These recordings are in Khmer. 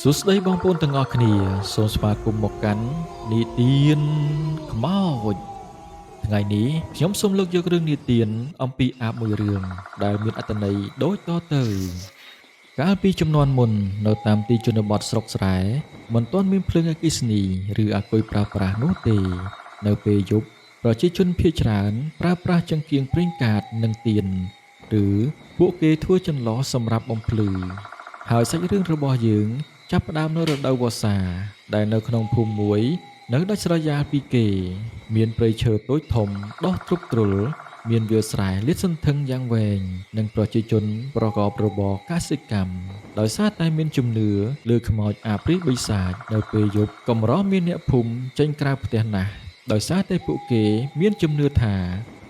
សួស្តីបងប្អូនទាំងអស់គ្នាសូមស្វាគមន៍មកកាន់នីតិនខ្មោចថ្ងៃនេះខ្ញុំសូមលើកយករឿងនីតិអំពីអាបមួយរឿងដែលមានអត្ថន័យដូចតទៅកាលពីជំនាន់មុននៅតាមទីជនបទស្រុកស្រែមិនទាន់មានភ្លើងអគ្គិសនីឬអាគុយប្រើប្រាស់នោះទេនៅពេលយប់ប្រជាជនភៀសច្រើនប្រើប្រាស់ចង្កៀងប្រេងកាតនិងទៀនឬពួកគេធ្វើចន្លោះសម្រាប់បំភ្លឺហើយសាច់រឿងរបស់យើងចាប់ផ្ដើមនៅរដូវវស្សាដែលនៅក្នុងភូមិមួយនៅដាច់ស្រយាលពីគេមានព្រៃឈើតូចធំដុះទ្រុបទ្រុលមានវាលស្រែលាតសន្ធឹងយ៉ាងវែងនិងប្រជាជនប្រកបរបរកសិកម្មដោយសារតែមានជំនឿលើខ្មោចអាព្រាយបិសាចនៅពេលយប់កម្រមានអ្នកភូមិចេញក្រៅផ្ទះណាស់ដោយសារតែពួកគេមានជំនឿថា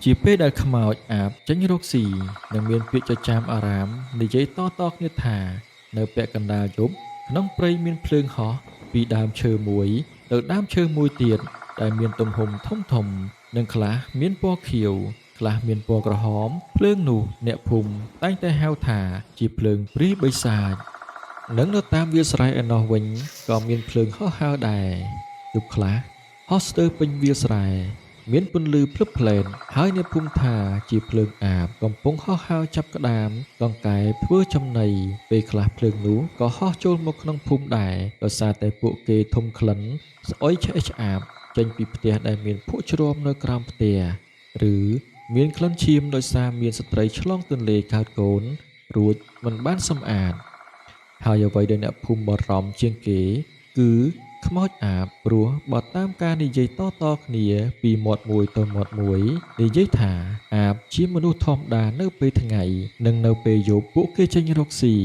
ជាពេលដែលខ្មោចអាបចេញរកស៊ីនិងមានពាក្យចចាមអារាមនិយាយតៗគ្នាថានៅពាក់កណ្ដាលយប់ក្នុងព្រៃមានភ្លើងហោះពីដើមឈើមួយទៅដើមឈើមួយទៀតដែលមានទំហំធំនិងខ្លះមានពណ៌ខៀវខ្លះមានពណ៌ក្រហមភ្លើងនោះអ្នកភូមិតែងតែហៅថាជាភ្លើងព្រាយបិសាចនិងនៅតាមវាលស្រែឯណោះវិញក៏មានភ្លើងហោះហើរដែរយប់ខ្លះហោះស្ទើរពេញវាលស្រែមានពន្លឺភ្លឹបភ្លែនហើយអ្នកភូមិថាជាភ្លើងអាបកំពុងហោះហើរចាប់ក្តាមកង្កែបធ្វើចំណីពេលខ្លះភ្លើងនោះក៏ហោះចូលមកក្នុងភូមិដែរដោយសារតែពួកគេធំក្លិនស្អុយឆ្អេះឆ្អាបចេញពីផ្ទះដែលមានភក់ជ្រាំនៅក្រោមផ្ទះឬមានក្លិនឈាមដោយសារមានស្ត្រីឆ្លងទន្លេកើតកូនរួចមិនបានសម្អាតហើយអ្វីដែលអ្នកភូមិបារម្ភជាងគេគឺខ្មោចអាបព្រោះបើតាមការនិយាយតៗគ្នាពីមាត់មួយទៅមាត់មួយនិយាយថាអាបជាមនុស្សធម្មតានៅពេលថ្ងៃនិងនៅពេលយប់ពួកគេចេញរកស៊ី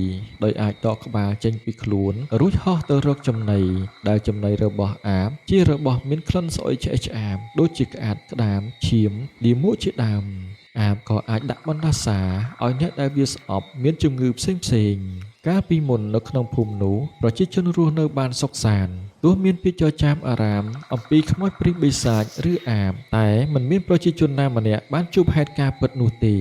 ដោយអាចដកក្បាលចេញពីខ្លួនរួចហោះទៅរកចំណីដែលចំណីរបស់អាបជារបស់មានក្លិនស្អុយឆ្អេះឆ្អាបដូចជាក្អាតក្តាមឈាមលាមកជាដើមអាបក៏អាចដាក់បណ្ដាសាឲ្យអ្នកដែលវាស្អប់មានជំងឺផ្សេងៗកាលពីមុននៅក្នុងភូមិនោះប្រជាជនរស់នៅបានសុខសាន្តទោះមានពាក្យចចាមអារាមអំពីខ្មោចព្រាយបិសាចឬអាបតែមិនមានប្រជាជនណាម្នាក់បានជួបហេតុការណ៍ពិតនោះទេ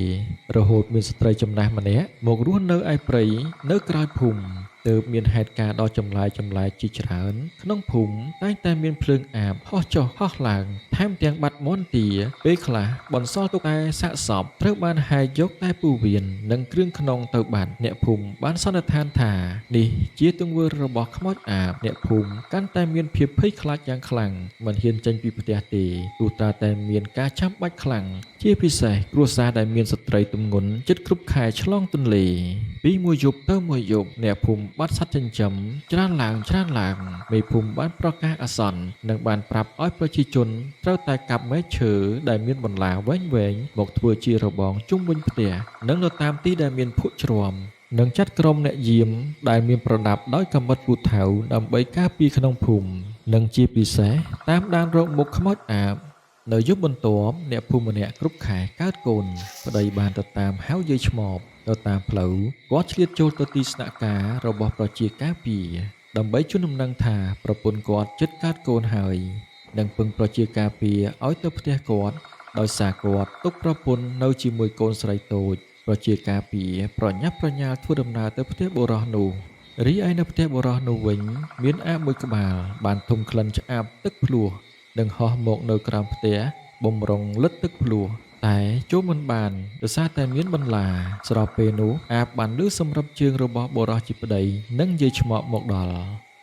រហូតមានស្ត្រីចំណាស់ម្នាក់មករស់នៅឯព្រៃនៅក្រៅភូមិទើបមានហេតុការណ៍ដ៏ចម្លែកជាច្រើនក្នុងភូមិតែងតែមានភ្លើងអាបហោះចុះហោះឡើងថែមទាំងបាត់មាន់ទាពេលខ្លះបន្សល់ទុកតែសាកសពត្រូវបានហែកយកតែពូវៀននិងគ្រឿងក្នុងទៅបាត់អ្នកភូមិបានសន្និដ្ឋានថានេះជាទង្វើរបស់ខ្មោចអាបអ្នកភូមិកាន់តែមានភាពភ័យខ្លាចយ៉ាងខ្លាំងមិនហ៊ានចេញពីផ្ទះទេទោះតែមានការចាំបាច់ខ្លាំងជាពិសេសគ្រួសារដែលមានស្ត្រីទម្ងន់ជិតគ្រប់ខែឆ្លងទន្លេពីមួយយប់ទៅមួយយប់អ្នកភូមិបាត់សត្វចិញ្ចឹមច្រើនឡើងមេភូមិបានប្រកាសអាសន្ននិងបានប្រាប់ឲ្យប្រជាជនត្រូវតែកាប់មែកឈើដែលមានបន្លាវែងមកធ្វើជារបងជុំវិញផ្ទះនិងនៅតាមទីដែលមានភក់ជ្រាំនិងចាត់ក្រុមអ្នកយាមដែលមានប្រដាប់ដោយកាំបិតពូថៅដើម្បីការពារក្នុងភូមិនិងជាពិសេសតាមដានរកមុខខ្មោចអាបនៅយប់បន្ទាប់អ្នកភូមិម្នាក់គ្រប់ខែកើតកូនប្តីបានទៅតាមហៅយាយឆ្មបទៅតាមផ្លូវគាត់ឆ្លៀតចូលទៅទីស្នាក់ការរបស់ប្រជាការពារដើម្បីជូនដំណឹងថាប្រពន្ធគាត់ជិតកើតកូនហើយនិងពឹងប្រជាការពារឲ្យទៅផ្ទះគាត់ដោយសារគាត់ទុកប្រពន្ធនៅជាមួយកូនស្រីតូចប្រជាការពារប្រញាប់ប្រញាល់ធ្វើដំណើរទៅផ្ទះបុរសនោះរីឯនៅផ្ទះបុរសនោះវិញមានអាបមួយក្បាលបានធំក្លិនឆ្អាបទឹកភ្លោះនិងហោះមកនៅក្រោមផ្ទះបំរុងលិតទឹកភ្លោះតែចូលមិនបានដោយសារតែមានបន្លាស្របពេលនោះអាបបានលឺសម្រាប់ជើងរបស់បុរសជាប្តីនិងយាយឆ្មក់មកដល់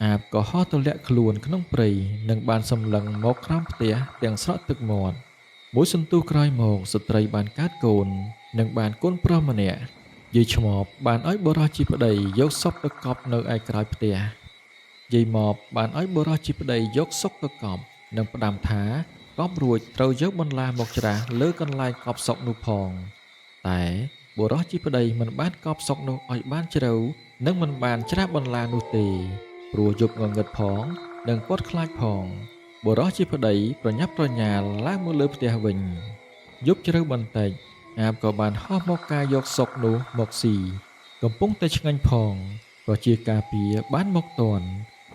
អាបក៏ហោះទៅលាក់ខ្លួនក្នុងព្រៃនិងបានសម្លឹងមកក្រោមផ្ទះទាំងស្រក់ទឹកមាត់មួយសន្ទុះក្រោយមកស្ត្រីបានកើតកូននិងបានកូនប្រុសម្នាក់យាយឆ្មបបានឲ្យបុរសជាប្តីយកសពទៅកប់នៅឯក្រោយផ្ទះយាយម៉បបានឲ្យបុរសជាប្តីយកសុកទៅកប់និងផ្ដាំថាកប់រួចត្រូវយកបន្លាមកច្រាស់លើកន្លែងកប់សុកនោះផងតែបុរសជាប្តីមិនបានកប់សុកនោះឲ្យបានជ្រៅនិងមិនបានច្រាស់បន្លានោះទេព្រោះយប់ងងឹតផងនិងគាត់ខ្លាចផងបុរសជាប្តីប្រញាប់ប្រញាល់ឡើងមកលើផ្ទះវិញយប់ជ្រៅបន្តិចអាបក៏បានហោះមកការយកសុកនោះមកស៊ីកំពុងតែឆ្ងាញ់ផងប្រជាការពារបានមកទាន់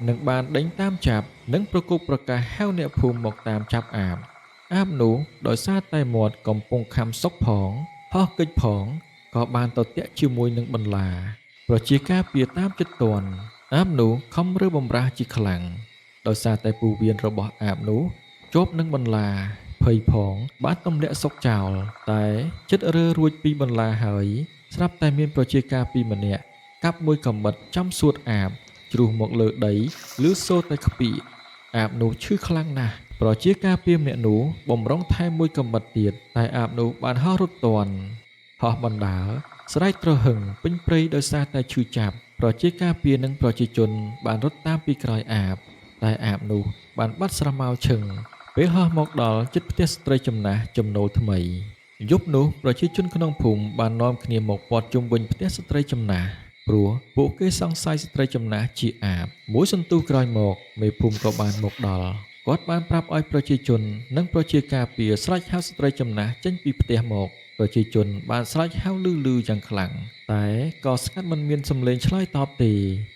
និងបានដេញតាមចាប់និងប្រគប់ប្រកាសហៅអ្នកភូមិមកតាមចាប់អាបនោះដោយសារតែមាត់កំពុងខំសុកផងហោះកិច្ចផងក៏បានទៅតាក់ជាមួយនឹងបន្លាប្រជាការពារតាមចិត្តទាន់ អាបនោះខំរើបំរាស់ជាខ្លាំងដោយសារតែពូវៀនរបស់អាបនោះជាប់នឹងបន្លាភ័យផងបានទម្លាក់សុកចោលតែចិត្តរើរួចពីបន្លាហើយស្រាប់តែមានប្រជាការពីរម្នាក់កាប់មួយកំបិតចំសួតអាបជ្រុះមកលើដីឬសូរតែខ្ពីអាបនោះឈឺខ្លាំងណាស់ប្រជាការពីរម្នាក់នោះបំរុងថែមមួយកំបិតទៀតតែអាបនោះបានហោះរត់ទាន់ហោះបណ្ដាលស្រែកទ្រហឹងពេញព្រៃដោយសារតែឈឺចាប់ប្រជាការពារនិងប្រជាជនបានរត់តាមពីក្រោយអាបតែអាបនោះបានបាត់ស្រមោលឈឹងពេលហោះមកដល់ជិតផ្ទះស្ត្រីចំណាស់ចំណូលថ្មីយប់នោះប្រជាជនក្នុងភូមិបាននាំគ្នាមកព័ទ្ធជុំវិញផ្ទះស្ត្រីចំណាស់ព្រោះពួកគេសង្ស័យស្ត្រីចំណាស់ជាអាបមួយសន្ទុះក្រោយមកមេភូមិក៏បានមកដល់គាត់បានប្រាប់ឲ្យប្រជាជននិងប្រជាការពារស្រែកហៅស្ត្រីចំណាស់ចេញពីផ្ទះមកប្រជាជនបានស្រែកហៅលឺយ៉ាងខ្លាំងតែក៏ស្ងាត់មិនមានសំឡេងឆ្លើយតបទេ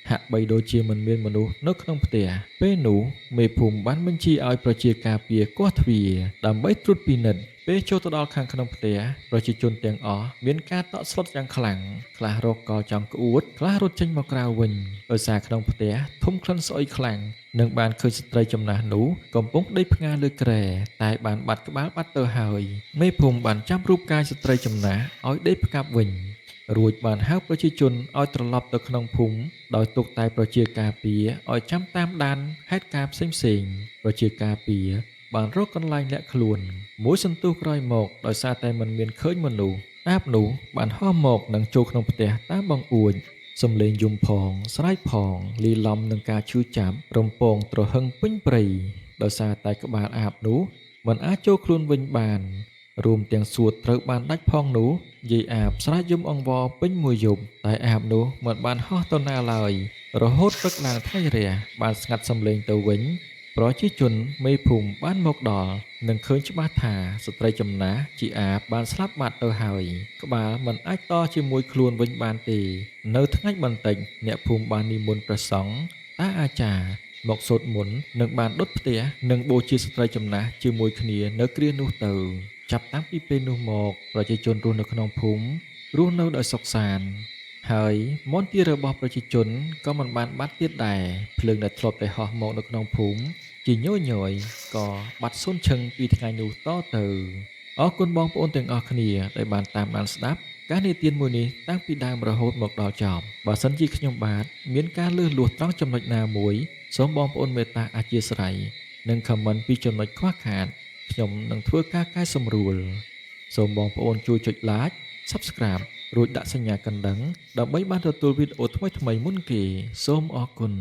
ហាក់បីដូចជាមិនមានមនុស្សនៅក្នុងផ្ទះពេលនោះមេភូមិបានបញ្ជាឲ្យប្រជាការពារគាស់ទ្វារដើម្បីត្រួតពិនិត្យពេលចូលទៅដល់ខាងក្នុងផ្ទះប្រជាជនទាំងអស់មានការតក់ស្លុតយ៉ាងខ្លាំងខ្លះរកកចង់ក្អួតខ្លះរត់ចេញមកក្រៅវិញដោយសារក្នុងផ្ទះធំក្លិនស្អុយខ្លាំងនឹងបានឃើញស្ត្រីចំណាស់នោះកំពុងដេកផ្ងាលើគ្រែតែបានបាត់ក្បាលបាត់ទៅហើយមេភូមិបានចាំរូបកាយស្ត្រីចំណាស់ឲ្យដេកផ្កាប់វិញរួចបានហៅប្រជាជនឲ្យត្រឡប់ទៅក្នុងភូមិដោយទុកតែប្រជាការពារឲ្យចាំតាមដានហេតុការណ៍ផ្សេងៗប្រជាការពារបានរកកន្លែងលាក់ខ្លួនមួយសន្ទុះក្រោយមកដោយសារតែមិនមានឃើញមនុស្សអាបនោះបានហោះមកនិងចូលក្នុងផ្ទះតាមបង្អួចសំលេងយំផងស្រែកផងលីឡំនឹងការឈឺចាប់រំពងទ្រហឹងពេញព្រៃដោយសារតែក្បាលអាបនោះមិនអាចចូលខ្លួនវិញបានរួមទាំងសួតត្រូវបានដាច់ផងនោះយាយអាបស្រែកយំអង្វរពេញមួយយប់តែអាបនោះមិនបានហោះទៅណាឡើយរហូតព្រឹកឡើងថ្ងៃរះបានស្ងាត់សំឡេងទៅវិញប្រជាជនមេភូមិបានមកដល់នឹងឃើញច្បាស់ថាស្ត្រីចំណាស់ជាអាបបានស្លាប់បាត់ទៅហើយក្បាលមិនអាចតជាមួយខ្លួនវិញបានទេនៅថ្ងៃបន្តិចអ្នកភូមិបាននិមន្តព្រះសង្ឃតាអាចារ្យមកសូត្រមន្តនិងបានដុតផ្ទះនិងបូជាស្ត្រីចំណាស់ជាមួយគ្នានៅគ្រានោះទៅចាប់តាំងពីពេលនោះមកប្រជាជនរស់នៅក្នុងភូមិរស់នៅដោយសុខសាន្តហើយមន្ទីររបស់ប្រជាជនក៏មិនបានបាត់ទៀតដែរភ្លើងដែលធ្លាប់តែហោះមកនៅក្នុងភូមិជាញយក៏បាត់សូន្យឈឹងពីថ្ងៃនោះតទៅអរគុណបងប្អូនទាំងអស់គ្នាដែលបានតាមដានស្ដាប់ការនិទានមួយនេះតាំងពីដើមរហូតមកដល់ចប់បើសិនជាខ្ញុំបាទមានការលើសលួសត្រង់ចំណុចណាមួយសូមបងប្អូនមេត្តាអធ្យាស្រ័យនិងខមមិនពីចំណុចខ្វះខាតខ្ញុំនឹងធ្វើការកែសម្រួលសូមបងប្អូនជួយចុច like Subscribe រួចដាក់សញ្ញាកណ្ដឹងដើម្បីបានទទួលវីដេអូថ្មីៗមុនគេសូមអរគុណ